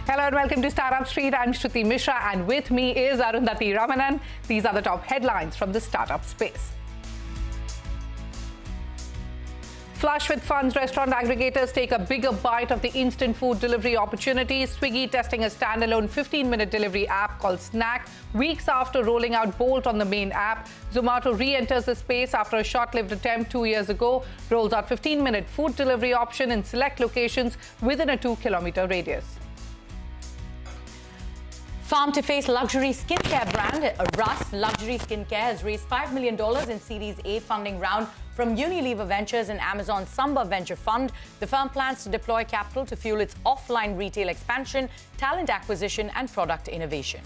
Hello and welcome to Startup Street. I'm Shruti Mishra and with me is Arundhati Ramanan. These are the top headlines from the startup space. Flush with funds, restaurant aggregators take a bigger bite of the instant food delivery opportunity. Swiggy testing a standalone 15-minute delivery app called SNACC. Weeks after rolling out Bolt on the main app, Zomato re-enters the space after a short-lived attempt 2 years ago, rolls out 15-minute food delivery option in select locations within a 2-kilometer radius. Farm-to-face luxury skincare brand Russ Luxury Skincare has raised $5 million in Series A funding round from Unilever Ventures and Amazon Samba Venture Fund. The firm plans to deploy capital to fuel its offline retail expansion, talent acquisition and product innovation.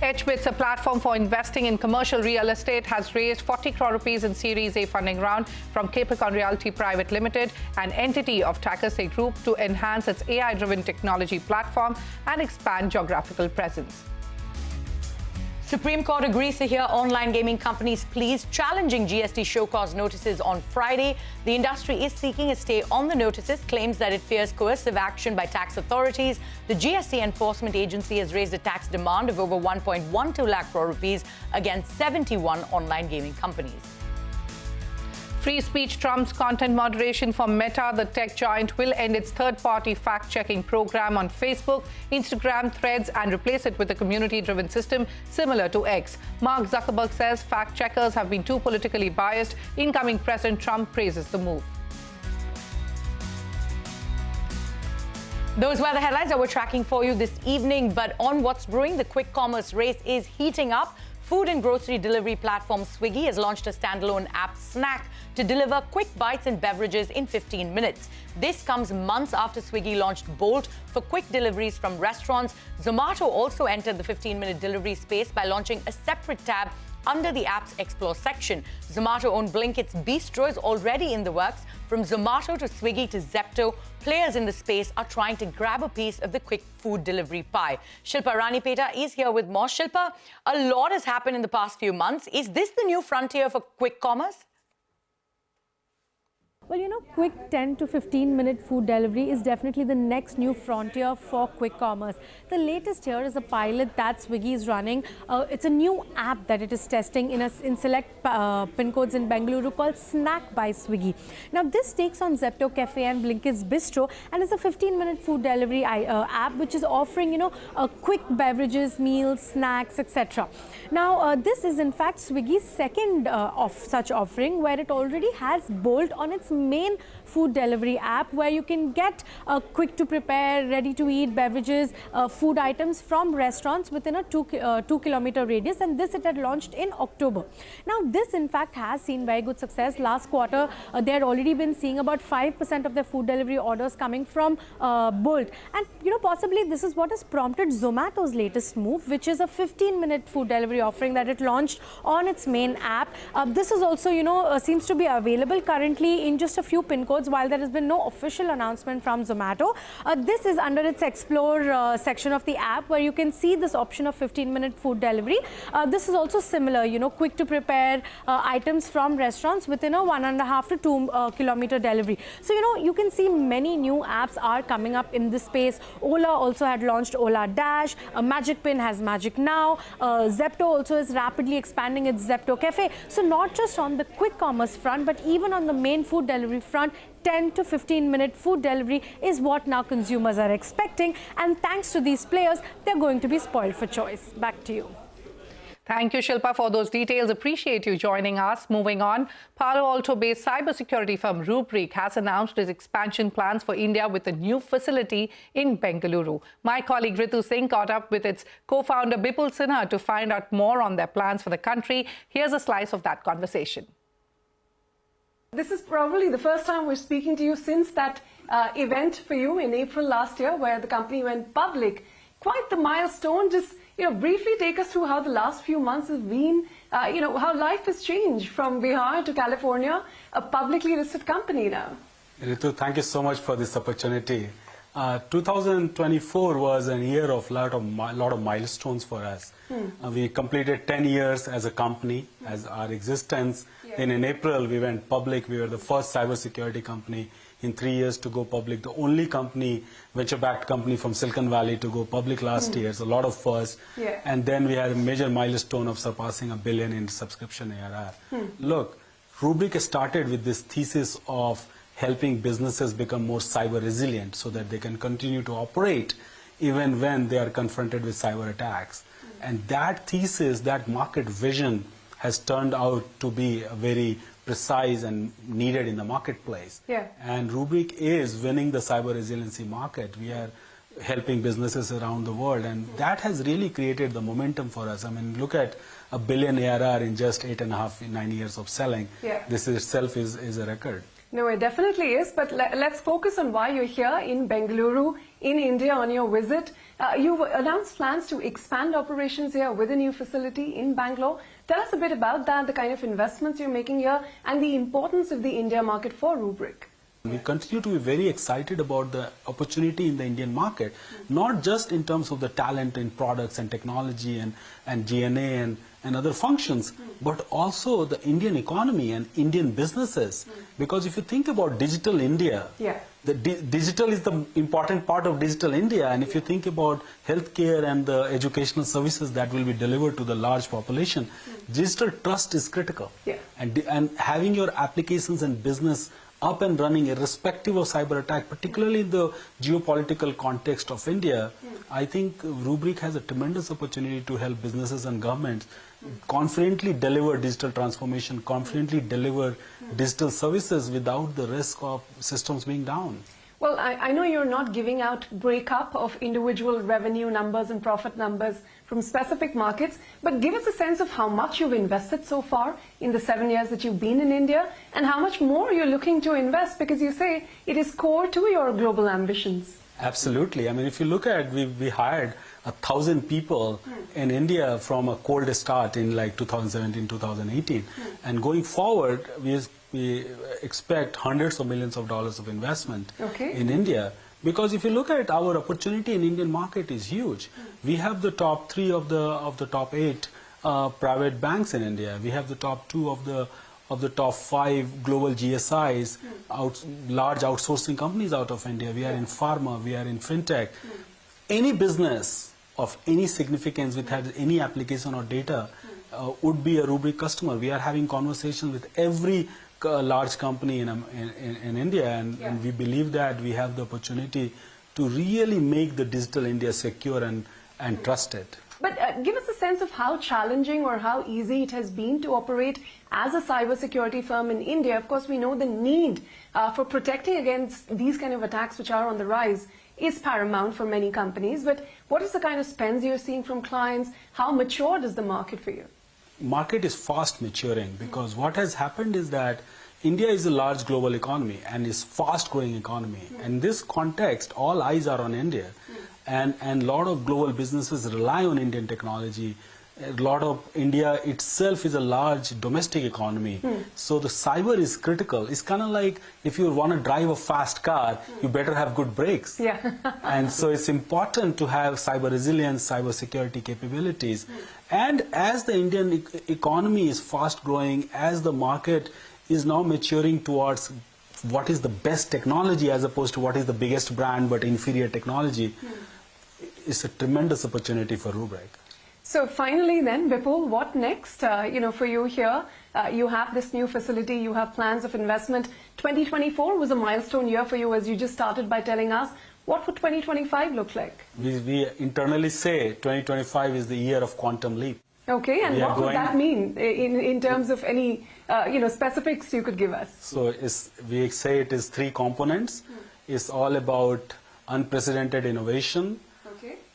HBits, a platform for investing in commercial real estate, has raised 40 crore rupees in Series A funding round from Capricorn Realty Private Limited, an entity of Takase Group, to enhance its AI-driven technology platform and expand geographical presence. Supreme Court agrees to hear online gaming companies' pleas challenging GST show cause notices on Friday. The industry is seeking a stay on the notices, claims that it fears coercive action by tax authorities. The GST Enforcement Agency has raised a tax demand of over 1.12 lakh crore rupees against 71 online gaming companies. Free speech trumps content moderation for Meta. The tech giant will end its third-party fact-checking program on Facebook, Instagram, Threads and replace it with a community-driven system similar to X. Mark Zuckerberg says fact-checkers have been too politically biased. Incoming President Trump praises the move. Those were the headlines that we're tracking for you this evening. But on what's brewing, the quick commerce race is heating up. Food and grocery delivery platform Swiggy has launched a standalone app, SNACC, to deliver quick bites and beverages in 15 minutes. This comes months after Swiggy launched Bolt for quick deliveries from restaurants. Zomato also entered the 15-minute delivery space by launching a separate tab under the app's Explore section. Zomato-owned Blinkit's Bistro is already in the works. From Zomato to Swiggy to Zepto, players in the space are trying to grab a piece of the quick food delivery pie. Shilpa Ranipeta is here with more. Shilpa, a lot has happened in the past few months. Is this the new frontier for quick commerce? Well, you know, quick 10 to 15-minute food delivery is definitely the next new frontier for quick commerce. The latest here is a pilot that Swiggy is running. It's a new app that it is testing in select pin codes in Bengaluru called SNACC by Swiggy. Now, this takes on Zepto Cafe and Blinkit's Bistro and is a 15-minute food delivery app which is offering, you know, quick beverages, meals, snacks, etc. Now, this is in fact Swiggy's second of such offering, where it already has Bolt on its main food delivery app, where you can get quick to prepare, ready to eat beverages, food items from restaurants within a 2-kilometer radius, and this it had launched in October. Now this in fact has seen very good success. Last quarter they had already been seeing about 5% of their food delivery orders coming from Bolt, and you know, possibly this is what has prompted Zomato's latest move, which is a 15-minute food delivery offering that it launched on its main app. This is also, you know, seems to be available currently in just a few pin codes, while there has been no official announcement from Zomato. This is under its Explore section of the app, where you can see this option of 15-minute food delivery. This is also similar, you know, quick to prepare items from restaurants within a 1.5 to 2 kilometer delivery. So, you know, you can see many new apps are coming up in this space. Ola also had launched Ola Dash. Magic Pin has Magic Now. Zepto also is rapidly expanding its Zepto Cafe. So not just on the quick commerce front, but even on the main food delivery front, 10 to 15-minute food delivery is what now consumers are expecting. And thanks to these players, they're going to be spoiled for choice. Back to you. Thank you, Shilpa, for those details. Appreciate you joining us. Moving on, Palo Alto-based cybersecurity firm Rubrik has announced its expansion plans for India with a new facility in Bengaluru. My colleague Ritu Singh caught up with its co-founder Bipul Sinha to find out more on their plans for the country. Here's a slice of that conversation. This is probably the first time we're speaking to you since that event for you in April last year, where the company went public. Quite the milestone. Just, you know, briefly take us through how the last few months have been, you know, how life has changed from Bihar to California, a publicly listed company now. Ritu, thank you so much for this opportunity. 2024 was a year of lot of milestones for us. We completed 10 years as a company, as our existence. Then in April, we went public. We were the first cybersecurity company in 3 years to go public, the only company, venture-backed company from Silicon Valley to go public last year. It's a lot of firsts. Yeah. And then we had a major milestone of surpassing $1 billion in subscription ARR. Look, Rubrik started with this thesis of helping businesses become more cyber resilient so that they can continue to operate even when they are confronted with cyber attacks. And that thesis, that market vision has turned out to be very precise and needed in the marketplace. Yeah. And Rubrik is winning the cyber resiliency market. We are helping businesses around the world, and that has really created the momentum for us. I mean, look at $1 billion ARR in just 8.5, 9 years of selling. Yeah. This itself is a record. No, it definitely is. But let's focus on why you're here in Bengaluru, in India, on your visit. You've announced plans to expand operations here with a new facility in Bangalore. Tell us a bit about that, the kind of investments you're making here, and the importance of the India market for Rubrik. We continue to be very excited about the opportunity in the Indian market, not just in terms of the talent in products and technology and G&A and other functions, but also the Indian economy and Indian businesses. Because if you think about digital India, the digital is the important part of digital India. And if you think about healthcare and the educational services that will be delivered to the large population, digital trust is critical. And having your applications and business up and running irrespective of cyber attack, particularly in the geopolitical context of India, I think Rubrik has a tremendous opportunity to help businesses and governments confidently deliver digital transformation, confidently deliver digital services without the risk of systems being down. Well, I know you're not giving out breakup of individual revenue numbers and profit numbers from specific markets, but give us a sense of how much you've invested so far in the 7 years that you've been in India, and how much more you're looking to invest, because you say it is core to your global ambitions. Absolutely. I mean, if you look at, we hired 1,000 people in India from a cold start in like 2017, 2018. And going forward, we expect hundreds of millions of dollars of investment in India. Because if you look at our opportunity in Indian market is huge. We have the top 3 of the top 8 private banks in India. We have the top 2 of the top 5 global GSIs, large outsourcing companies out of India. We are in pharma, we are in fintech. Any business of any significance which has any application or data would be a Rubrik customer. We are having conversations with every large company in India, and we believe that we have the opportunity to really make the digital India secure and trusted. But give us a sense of how challenging or how easy it has been to operate as a cybersecurity firm in India. Of course, we know the need for protecting against these kind of attacks which are on the rise is paramount for many companies. But what is the kind of spends you're seeing from clients? How mature is the market for you? Market is fast maturing, because what has happened is that India is a large global economy and is fast growing economy. In this context, all eyes are on India. And a lot of global businesses rely on Indian technology. A lot of India itself is a large domestic economy. So the cyber is critical. It's kind of like if you want to drive a fast car, you better have good brakes. And so it's important to have cyber resilience, cyber security capabilities. And as the Indian economy is fast growing, as the market is now maturing towards what is the best technology as opposed to what is the biggest brand but inferior technology, it's a tremendous opportunity for Rubrik. So finally then, Bipul, what next? For you here, you have this new facility, you have plans of investment. 2024 was a milestone year for you, as you just started by telling us. What would 2025 look like? We internally say 2025 is the year of quantum leap. Okay, and what would that mean in terms of any specifics you could give us? So we say it is 3 components. It's all about unprecedented innovation,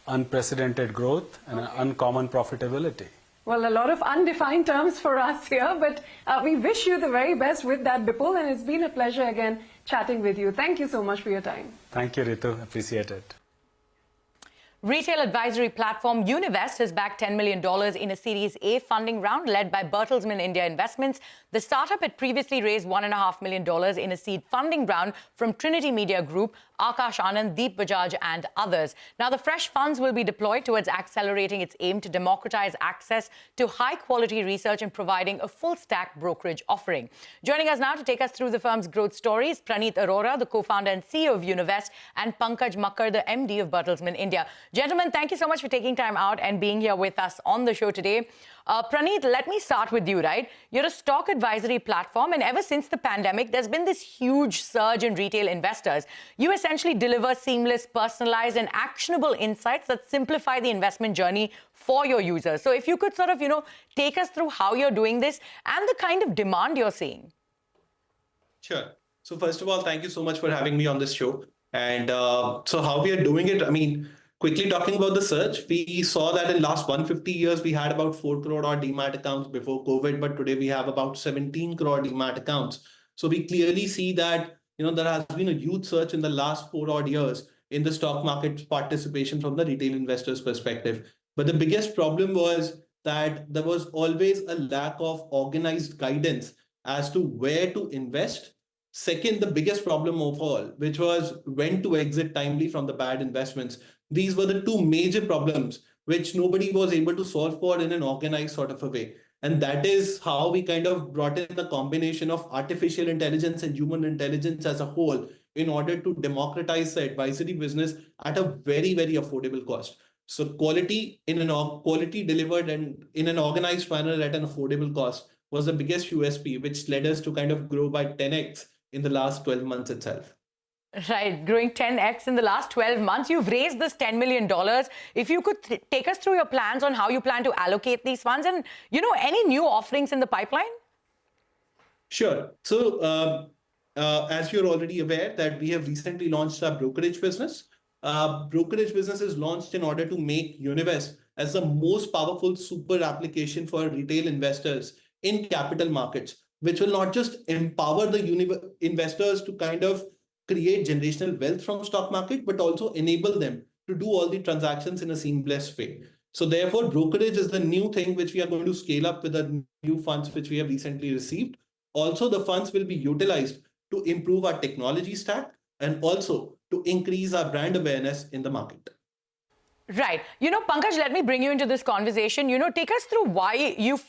unprecedented growth, and uncommon profitability. Well, a lot of undefined terms for us here, but we wish you the very best with that, Bipul, and it's been a pleasure again chatting with you. Thank you so much for your time. Thank you, Ritu. Appreciate it. Retail advisory platform Univest has backed $10 million in a Series A funding round led by Bertelsmann India Investments. The startup had previously raised $1.5 million in a seed funding round from Trinity Media Group Akash Anand, Deep Bajaj and others. Now, the fresh funds will be deployed towards accelerating its aim to democratize access to high-quality research and providing a full-stack brokerage offering. Joining us now to take us through the firm's growth stories, Praneeth Arora, the co-founder and CEO of Univest, and Pankaj Makkar, the MD of Bertelsmann India. Gentlemen, thank you so much for taking time out and being here with us on the show today. Praneeth, let me start with you, right? You're a stock advisory platform, and ever since the pandemic, there's been this huge surge in retail investors. You essentially deliver seamless, personalized, and actionable insights that simplify the investment journey for your users. So if you could sort of, take us through how you're doing this and the kind of demand you're seeing. Sure. So first of all, thank you so much for having me on this show. And so how we are doing it, quickly talking about the surge, we saw that in last 150 years, we had about 4 crore odd demat accounts before COVID, but today we have about 17 crore demat accounts. So we clearly see that, there has been a huge surge in the last 4 odd years in the stock market participation from the retail investors' perspective. But the biggest problem was that there was always a lack of organized guidance as to where to invest. Second, the biggest problem of all, which was when to exit timely from the bad investments. These were the two major problems which nobody was able to solve for in an organized sort of a way. And that is how we kind of brought in the combination of artificial intelligence and human intelligence as a whole in order to democratize the advisory business at a very, very affordable cost. So quality delivered and in an organized manner at an affordable cost was the biggest USP, which led us to kind of grow by 10x in the last 12 months itself. Right, growing 10x in the last 12 months. You've raised this $10 million. If you could take us through your plans on how you plan to allocate these funds and, any new offerings in the pipeline? Sure. So as you're already aware that we have recently launched our brokerage business. Brokerage business is launched in order to make Univest as the most powerful super application for retail investors in capital markets, which will not just empower the investors to kind of create generational wealth from stock market, but also enable them to do all the transactions in a seamless way. So therefore, brokerage is the new thing which we are going to scale up with the new funds which we have recently received. Also, the funds will be utilized to improve our technology stack and also to increase our brand awareness in the market. Right. Pankaj, let me bring you into this conversation. Take us through why you've,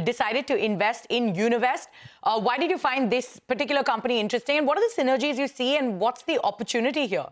decided to invest in Univest. Why did you find this particular company interesting? And what are the synergies you see and what's the opportunity here?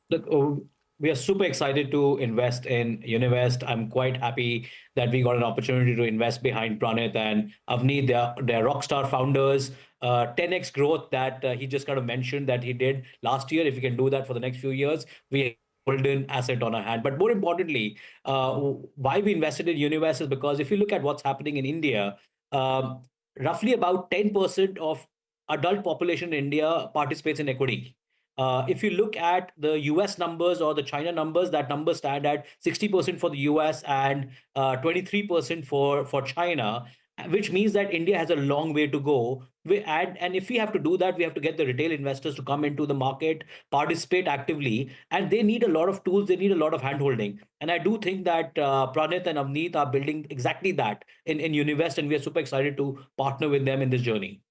Look, we are super excited to invest in Univest. I'm quite happy that we got an opportunity to invest behind Praneeth and Avneet. They're rockstar founders. 10x growth that he just kind of mentioned that he did last year. If we can do that for the next few years, we golden asset on our hand. But more importantly, why we invested in Univest is because if you look at what's happening in India, roughly about 10% of adult population in India participates in equity. If you look at the US numbers or the China numbers, that number stand at 60% for the US and 23% for China, which means that India has a long way to go. And if we have to do that, we have to get the retail investors to come into the market, participate actively, and they need a lot of tools, they need a lot of handholding. And I do think that Praneeth and Avneet are building exactly that in Univest, and we are super excited to partner with them in this journey.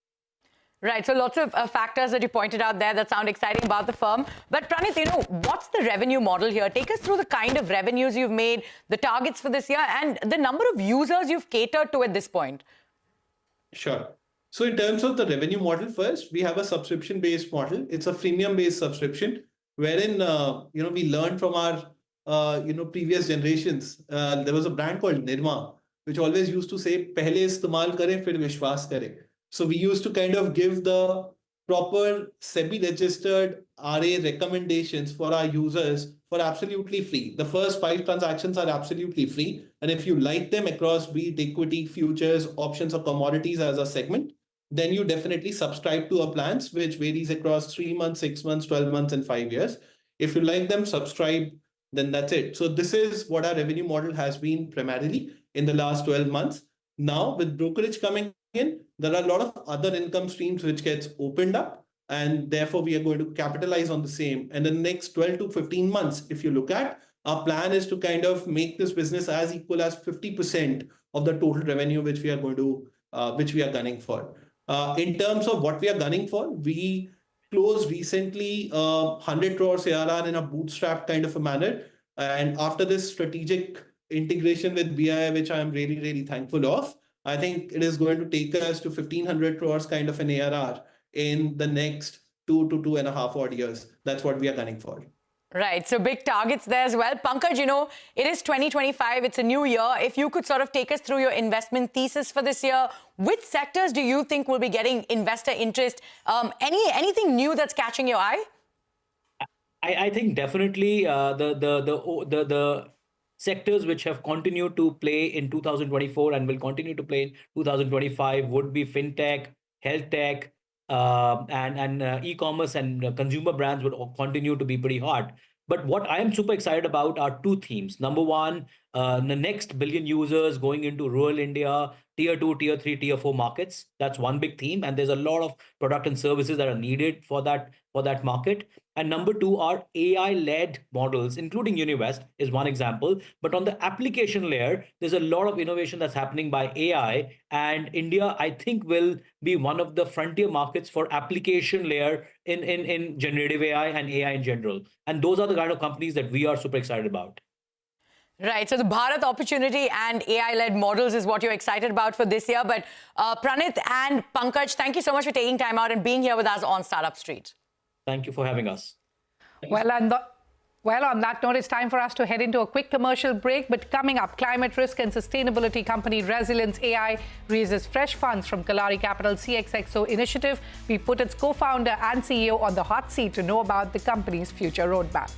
Right, so lots of factors that you pointed out there that sound exciting about the firm. But Praneeth, what's the revenue model here? Take us through the kind of revenues you've made, the targets for this year, and the number of users you've catered to at this point. Sure. So in terms of the revenue model, first, we have a subscription-based model. It's a freemium-based subscription, wherein, we learned from our, previous generations. There was a brand called Nirma, which always used to say, "Pehle istemal kare, fir vishwas kare." So we used to kind of give the proper SEBI-registered RA recommendations for our users for absolutely free. The first 5 transactions are absolutely free. And if you like them across be it equity, futures, options, or commodities as a segment, then you definitely subscribe to our plans, which varies across 3 months, 6 months, 12 months, and 5 years. If you like them, subscribe, then that's it. So this is what our revenue model has been primarily in the last 12 months. Now, with brokerage coming in, there are a lot of other income streams which gets opened up, and therefore we are going to capitalize on the same. And in the next 12 to 15 months, if you look at, our plan is to kind of make this business as equal as 50% of the total revenue which we are going to, which we are gunning for. In terms of what we are gunning for, we closed recently 100 crores ARR in a bootstrap kind of a manner. And after this strategic integration with BI, which I'm really, really thankful of, I think it is going to take us to 1,500 crores kind of an ARR in the next 2 to 2.5 odd years. That's what we are gunning for. Right, so big targets there as well. Pankaj, you know, it is 2025, it's a new year. If you could sort of take us through your investment thesis for this year, which sectors do you think will be getting investor interest? Anything new that's catching your eye? I think definitely the sectors which have continued to play in 2024 and will continue to play in 2025 would be fintech, health tech, and e-commerce and consumer brands would continue to be pretty hot. But what I am super excited about are two themes. Number one, the next billion users going into rural India, tier 2, tier 3, tier 4 markets. That's one big theme. And there's a lot of product and services that are needed for that market. And number two are AI-led models, including Univest is one example. But on the application layer, there's a lot of innovation that's happening by AI. And India, I think, will be one of the frontier markets for application layer in generative AI and AI in general. And those are the kind of companies that we are super excited about. Right, so the Bharat opportunity and AI-led models is what you're excited about for this year. But Pranit and Pankaj, thank you so much for taking time out and being here with us on Startup Street. Thank you for having us. Well, on that note, it's time for us to head into a quick commercial break. But coming up, climate risk and sustainability company Resilience AI raises fresh funds from Kalari Capital CXXO initiative. We put its co-founder and CEO on the hot seat to know about the company's future roadmap.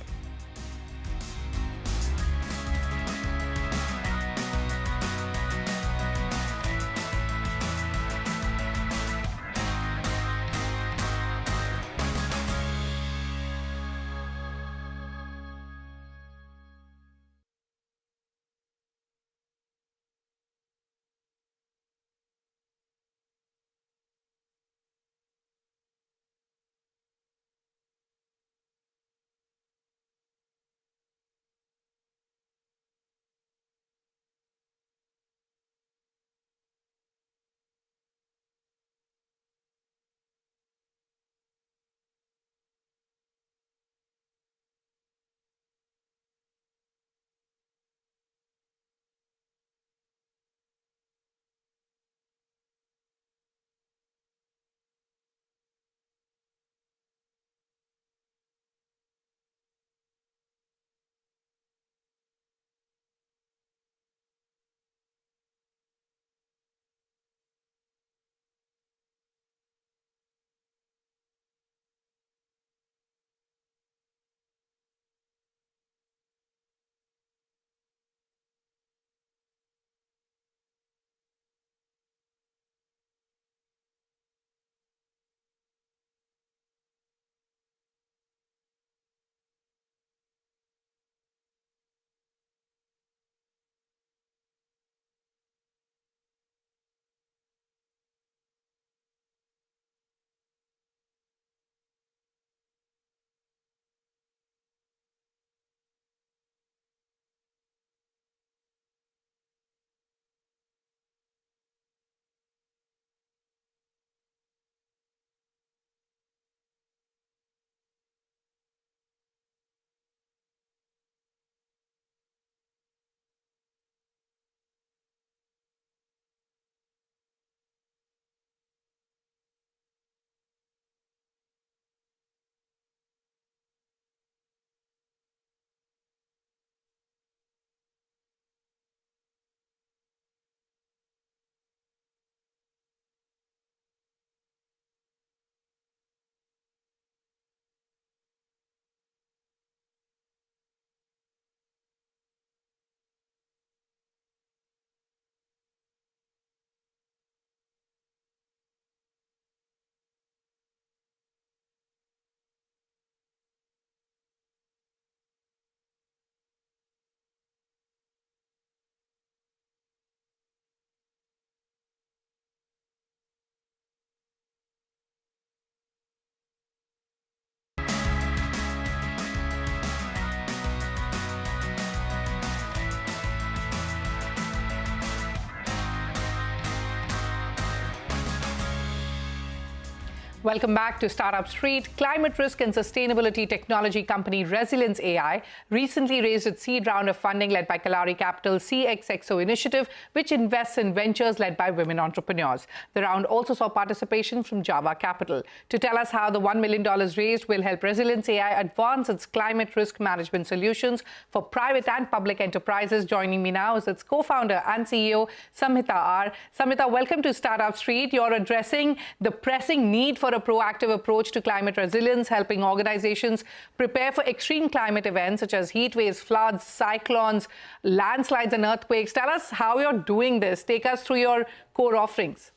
Welcome back to Startup Street. Climate risk and sustainability technology company Resilience AI recently raised its seed round of funding led by Kalari Capital's CXXO initiative, which invests in ventures led by women entrepreneurs. The round also saw participation from Java Capital. To tell us how the $1 million raised will help Resilience AI advance its climate risk management solutions for private and public enterprises, joining me now is its co-founder and CEO, Samhita R. Samhita, welcome to Startup Street. You're addressing the pressing need for a proactive approach to climate resilience, helping organizations prepare for extreme climate events such as heat waves, floods, cyclones, landslides and earthquakes. Tell us how you're doing this. Take us through your core offerings.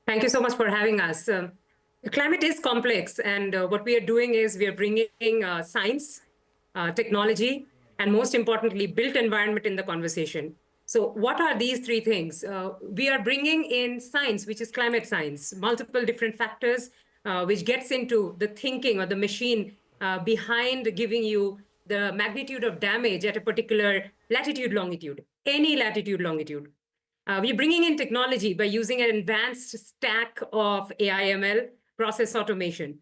Thank you so much for having us. Climate is complex, and what we are doing is we are bringing science, technology, and most importantly, built environment in the conversation. So what are these three things? We are bringing in science, which is climate science, multiple different factors, which gets into the thinking or the machine behind giving you the magnitude of damage at a particular latitude, longitude, any latitude, longitude. We're bringing in technology by using an advanced stack of AI/ML process automation.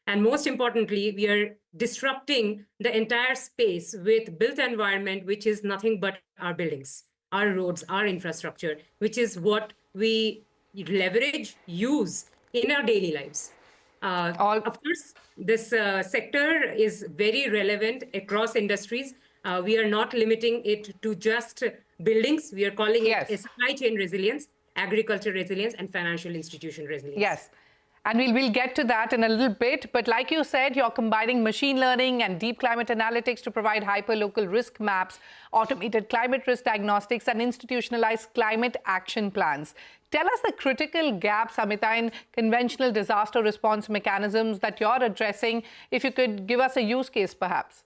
And most importantly, we are disrupting the entire space with built environment, which is nothing but our buildings, our roads, our infrastructure, which is what we leverage, use in our daily lives. Of course, this sector is very relevant across industries. We are not limiting it to just buildings. We are calling it a supply chain resilience, agriculture resilience, and financial institution resilience. Yes. And we'll get to that in a little bit. But like you said, you're combining machine learning and deep climate analytics to provide hyper-local risk maps, automated climate risk diagnostics, and institutionalized climate action plans. Tell us the critical gaps, Samhita, in conventional disaster response mechanisms that you're addressing. If you could give us a use case, perhaps.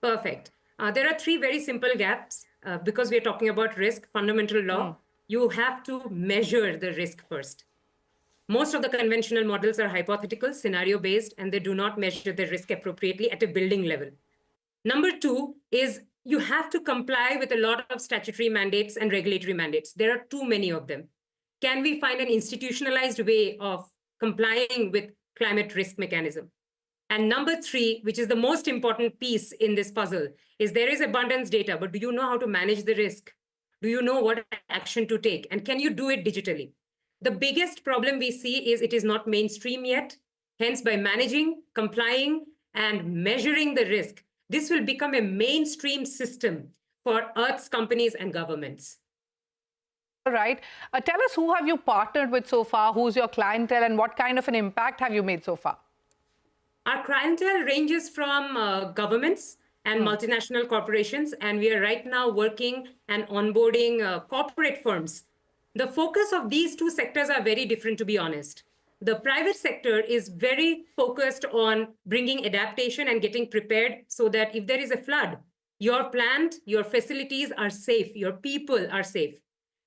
Perfect. There are three very simple gaps. Because we are talking about risk, fundamental law, you have to measure the risk first. Most of the conventional models are hypothetical, scenario-based, and they do not measure the risk appropriately at a building level. Number two is you have to comply with a lot of statutory mandates and regulatory mandates. There are too many of them. Can we find an institutionalized way of complying with climate risk mechanism? And number three, which is the most important piece in this puzzle, is there is abundance data, but do you know how to manage the risk? Do you know what action to take? And can you do it digitally? The biggest problem we see is it is not mainstream yet. Hence, by managing, complying, and measuring the risk, this will become a mainstream system for Earth's companies and governments. All right. Tell us, who have you partnered with so far? Who's your clientele, and what kind of an impact have you made so far? Our clientele ranges from governments and multinational corporations, and we are right now working and onboarding corporate firms. The focus of these two sectors are very different, to be honest. The private sector is very focused on bringing adaptation and getting prepared so that if there is a flood, your plant, your facilities are safe, your people are safe.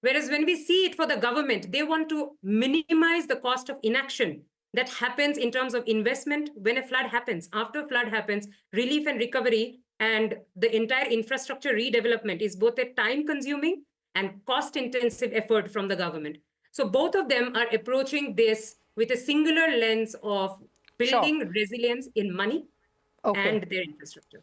Whereas when we see it for the government, they want to minimize the cost of inaction that happens in terms of investment when a flood happens. After a flood happens, relief and recovery and the entire infrastructure redevelopment is both a time-consuming and cost-intensive effort from the government. So both of them are approaching this with a singular lens of building resilience in money and their infrastructure.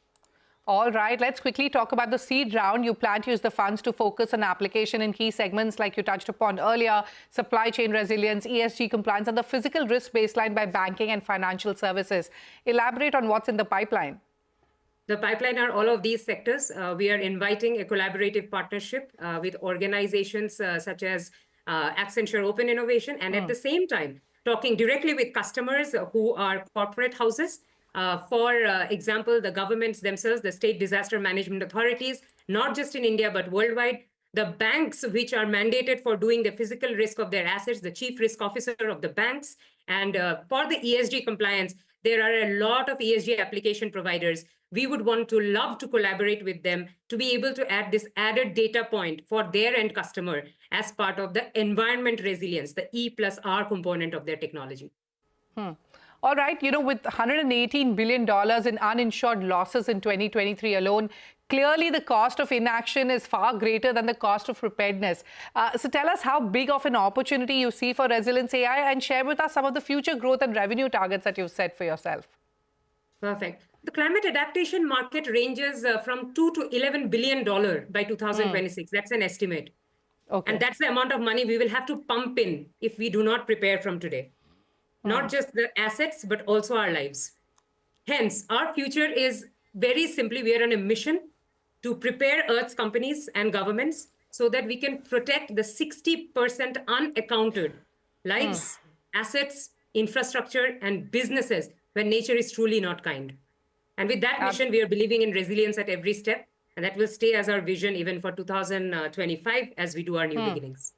All right, let's quickly talk about the seed round. You plan to use the funds to focus on application in key segments like you touched upon earlier: supply chain resilience, ESG compliance, and the physical risk baseline by banking and financial services. Elaborate on what's in the pipeline. The pipeline are all of these sectors. We are inviting a collaborative partnership with organizations such as Accenture Open Innovation, and at the same time, talking directly with customers who are corporate houses. For example, the governments themselves, the state disaster management authorities, not just in India, but worldwide, the banks which are mandated for doing the physical risk of their assets, the chief risk officer of the banks, and for the ESG compliance, there are a lot of ESG application providers. We would love to collaborate with them to be able to add this added data point for their end customer as part of the environment resilience, the E+R component of their technology. All right, with $118 billion in uninsured losses in 2023 alone, clearly the cost of inaction is far greater than the cost of preparedness. So tell us how big of an opportunity you see for Resilience AI, and share with us some of the future growth and revenue targets that you've set for yourself. Perfect. The climate adaptation market ranges from $2 to $11 billion by 2026. That's an estimate. Okay. And that's the amount of money we will have to pump in if we do not prepare from today. Not just the assets, but also our lives. Hence, our future is very simply, we are on a mission to prepare Earth's companies and governments so that we can protect the 60% unaccounted lives, assets, infrastructure, and businesses when nature is truly not kind. And with that mission, we are believing in resilience at every step. And that will stay as our vision even for 2025 as we do our new beginnings.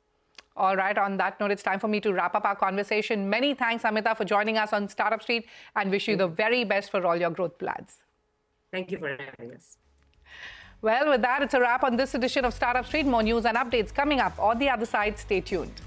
All right. On that note, it's time for me to wrap up our conversation. Many thanks, Amita, for joining us on Startup Street, and wish you the very best for all your growth plans. Thank you for having us. Well, with that, it's a wrap on this edition of Startup Street. More news and updates coming up on the other side. Stay tuned.